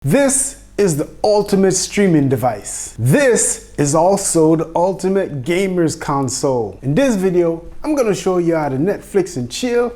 This is the ultimate streaming device. This is also the ultimate gamer's console. In this video, I'm gonna show you how to Netflix and chill,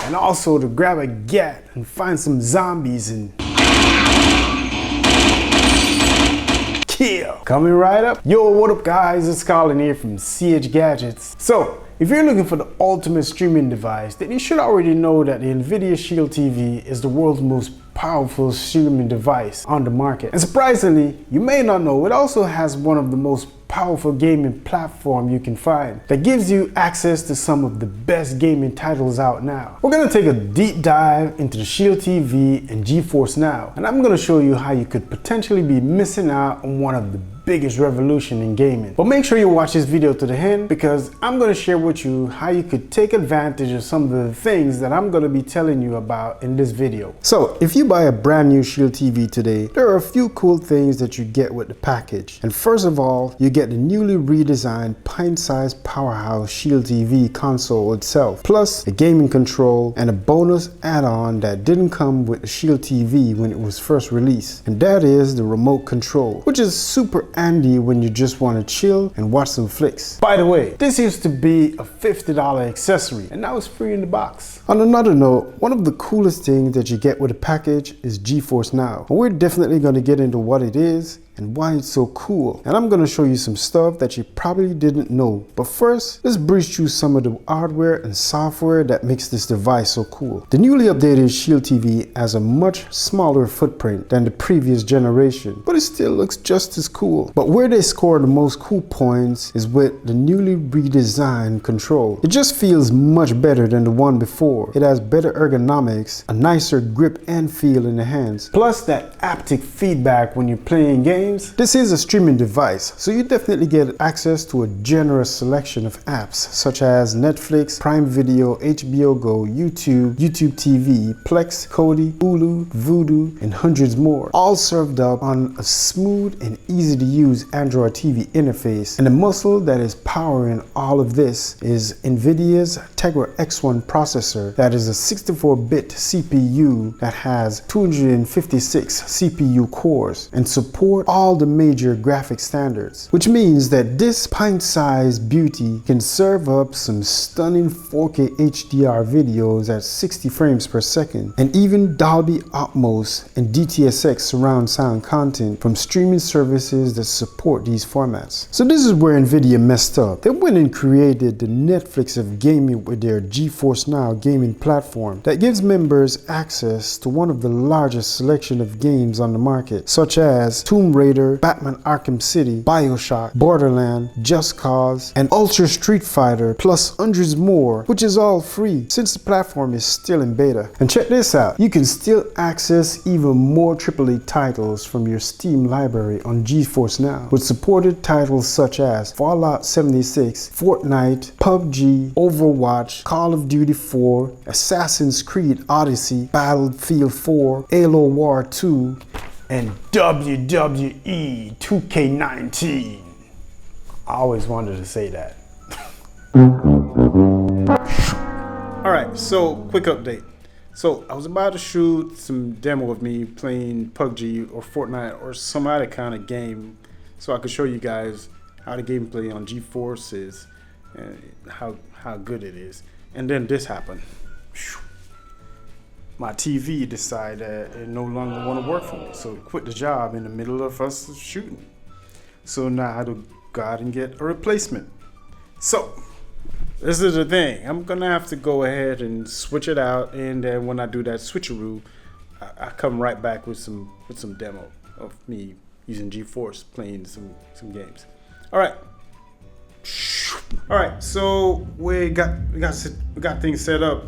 and also to grab a gat and find some zombies and kill. Coming right up. Yo, what up guys? It's Colin here from CH Gadgets. So, if you're looking for the ultimate streaming device, then you should already know that the NVIDIA Shield TV is the world's most powerful streaming device on the market. And surprisingly, you may not know, it also has one of the most powerful gaming platform you can find that gives you access to some of the best gaming titles out now. We're gonna take a deep dive into the Shield TV and GeForce Now, and I'm gonna show you how you could potentially be missing out on one of the biggest revolution in gaming. But make sure you watch this video to the end, because I'm going to share with you how you could take advantage of some of the things that I'm going to be telling you about in this video. So if you buy a brand new Shield TV today, there are a few cool things that you get with the package. And first of all, you get the newly redesigned pint-sized powerhouse Shield TV console itself, plus a gaming control and a bonus add-on that didn't come with the Shield TV when it was first released, and that is the remote control, which is super handy when you just want to chill and watch some flicks. By the way, this used to be a $50 accessory, and now it's free in the box. On another note, one of the coolest things that you get with the package is GeForce Now. And we're definitely going to get into what it is and why it's so cool. And I'm going to show you some stuff that you probably didn't know. But first, let's breeze through some of the hardware and software that makes this device so cool. The newly updated Shield TV has a much smaller footprint than the previous generation, but it still looks just as cool. But where they score the most cool points is with the newly redesigned control. It just feels much better than the one before. It has better ergonomics, a nicer grip and feel in the hands, plus that haptic feedback when you're playing games. This is a streaming device, so you definitely get access to a generous selection of apps such as Netflix, Prime Video, HBO Go, YouTube TV, Plex, Kodi, Hulu, Vudu, and hundreds more, all served up on a smooth and easy to use Android TV interface. And the muscle that is powering all of this is NVIDIA's Tegra X1 processor that is a 64-bit CPU that has 256 CPU cores and support all the major graphic standards, which means that this pint-sized beauty can serve up some stunning 4K HDR videos at 60 frames per second, and even Dolby Atmos and DTS:X surround sound content from streaming services that support these formats. So this is where NVIDIA messed up. They went and created the Netflix of gaming with their GeForce Now gaming platform that gives members access to one of the largest selection of games on the market, such as Tomb Raider, Batman Arkham City, BioShock, Borderlands, Just Cause, and Ultra Street Fighter, plus hundreds more, which is all free since the platform is still in beta. And check this out, you can still access even more AAA titles from your Steam library on GeForce Now, with supported titles such as Fallout 76, Fortnite, PUBG, Overwatch, Call of Duty 4, Assassin's Creed Odyssey, Battlefield 4, Halo War 2, and WWE 2K19. I always wanted to say that. Alright, so quick update. So I was about to shoot some demo of me playing PUBG or Fortnite or some other kind of game, so I could show you guys how the gameplay on GeForce is and how good it is. And then this happened. My TV decided that it no longer want to work for me, so it quit the job in the middle of us shooting. So now I had to go out and get a replacement. So this is the thing, I'm gonna have to go ahead and switch it out, and then when I do that switcheroo, I come right back with some demo of me using GeForce playing some games. All right, so we got things set up.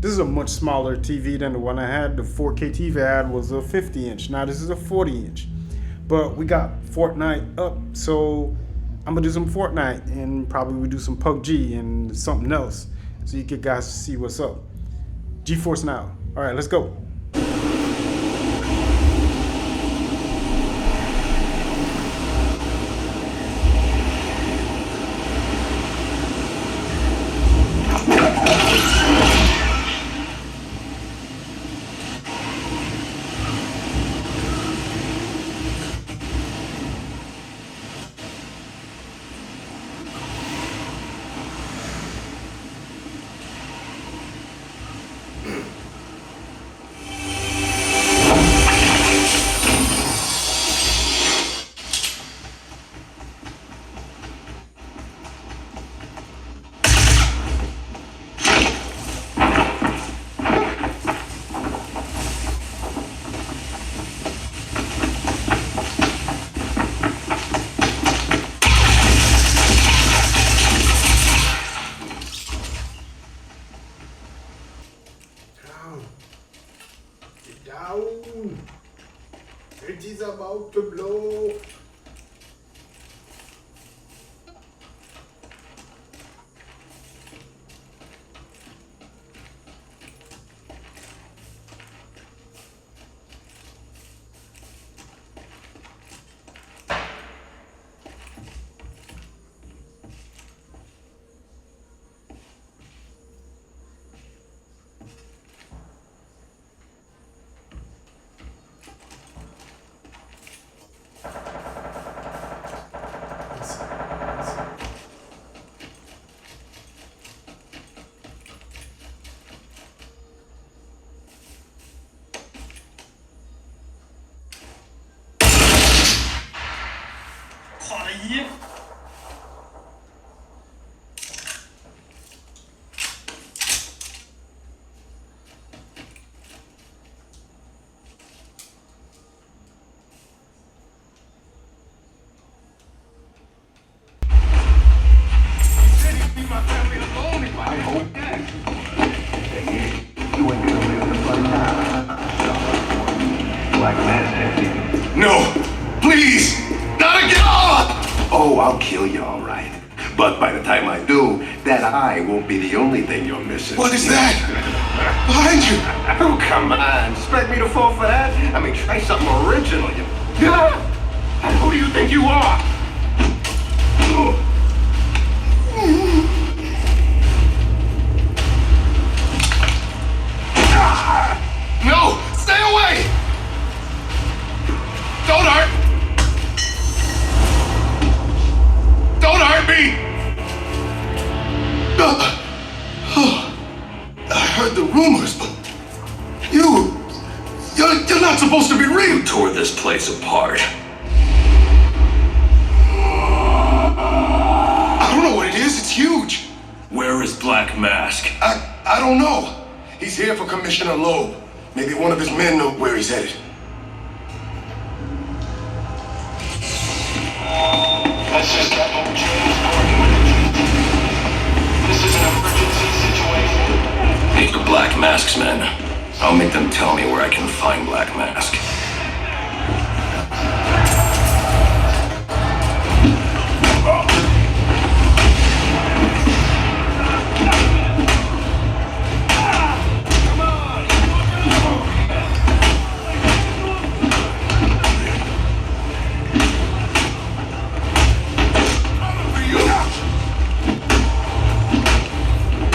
This is a much smaller TV than the one I had. The 4K TV I had was a 50-inch. Now this is a 40-inch. But we got Fortnite up, so I'm gonna do some Fortnite, and probably we do some PUBG and something else, so you guys see what's up. GeForce Now. All right, let's go. It is about to blow. No! Please! Not again! Oh, I'll kill you, all right. But by the time I do, that eye won't be the only thing you're missing. What is that? Behind you! Oh, come on. Expect me to fall for that? I mean, try something original, you... And who do you think you are? No! Stay away! Don't hurt! Don't hurt me! I heard the rumors, but you're not supposed to be real. You tore this place apart. I don't know what it is. It's huge. Where is Black Mask? I don't know. He's here for Commissioner Loeb. Maybe one of his men know where he's headed. This is Captain James Gordon with the GT. This is an emergency situation. Meet the Black Mask's men. I'll make them tell me where I can find Black Mask.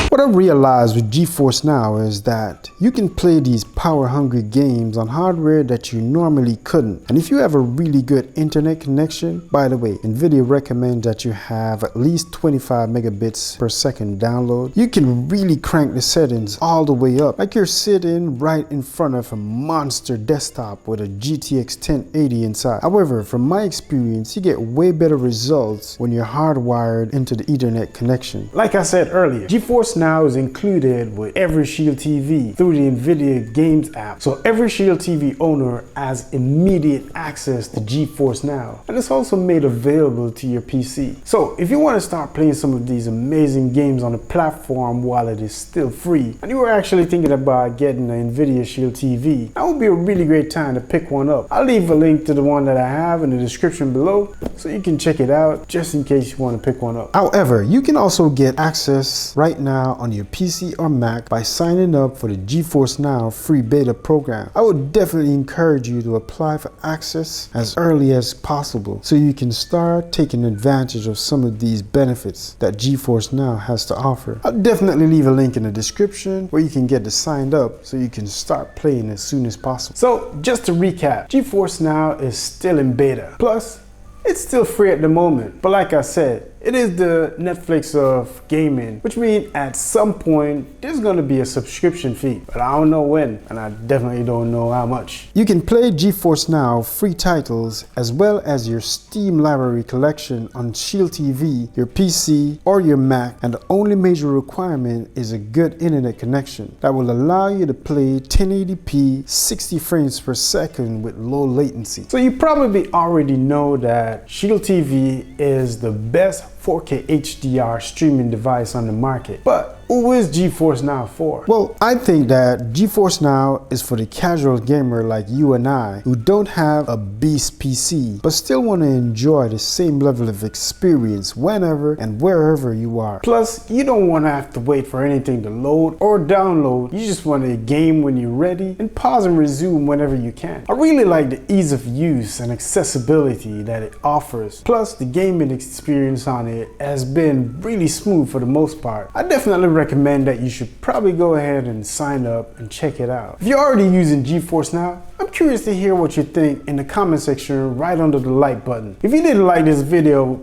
What I realized with GeForce Now is that you can play these power-hungry games on hardware that you normally couldn't. And if you have a really good internet connection, by the way, NVIDIA recommends that you have at least 25 megabits per second download, you can really crank the settings all the way up, like you're sitting right in front of a monster desktop with a GTX 1080 inside. However, from my experience, you get way better results when you're hardwired into the Ethernet connection. Like I said earlier, GeForce Now is included with every Shield TV through the NVIDIA Games app. So every Shield TV owner has immediate access to GeForce Now, and it's also made available to your PC. So if you want to start playing some of these amazing games on the platform while it is still free, and you were actually thinking about getting an NVIDIA Shield TV, that would be a really great time to pick one up. I'll leave a link to the one that I have in the description below so you can check it out just in case you want to pick one up. However, you can also get access right now on your PC or Mac by signing up for the GeForce Now free beta program. I would definitely encourage you to apply for access as early as possible so you can start taking advantage of some of these benefits that GeForce Now has to offer. I'll definitely leave a link in the description where you can get signed up so you can start playing as soon as possible. So just to recap, GeForce Now is still in beta. Plus, it's still free at the moment, but like I said, it is the Netflix of gaming, which means at some point there's going to be a subscription fee, but I don't know when, and I definitely don't know how much. You can play GeForce Now free titles as well as your Steam library collection on Shield TV, your PC, or your Mac, and the only major requirement is a good internet connection that will allow you to play 1080p 60 frames per second with low latency. So you probably already know that Shield TV is the best 4K HDR streaming device on the market. But who is GeForce Now for? Well, I think that GeForce Now is for the casual gamer like you and I who don't have a beast PC but still want to enjoy the same level of experience whenever and wherever you are. Plus, you don't want to have to wait for anything to load or download. You just want to game when you're ready and pause and resume whenever you can. I really like the ease of use and accessibility that it offers. Plus, the gaming experience on it has been really smooth for the most part. I definitely recommend that you should probably go ahead and sign up and check it out. If you're already using GeForce Now, I'm curious to hear what you think in the comment section right under the like button. If you didn't like this video,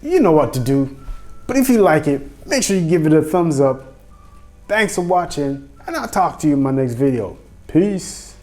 you know what to do. But if you like it, make sure you give it a thumbs up. Thanks for watching, and I'll talk to you in my next video. Peace.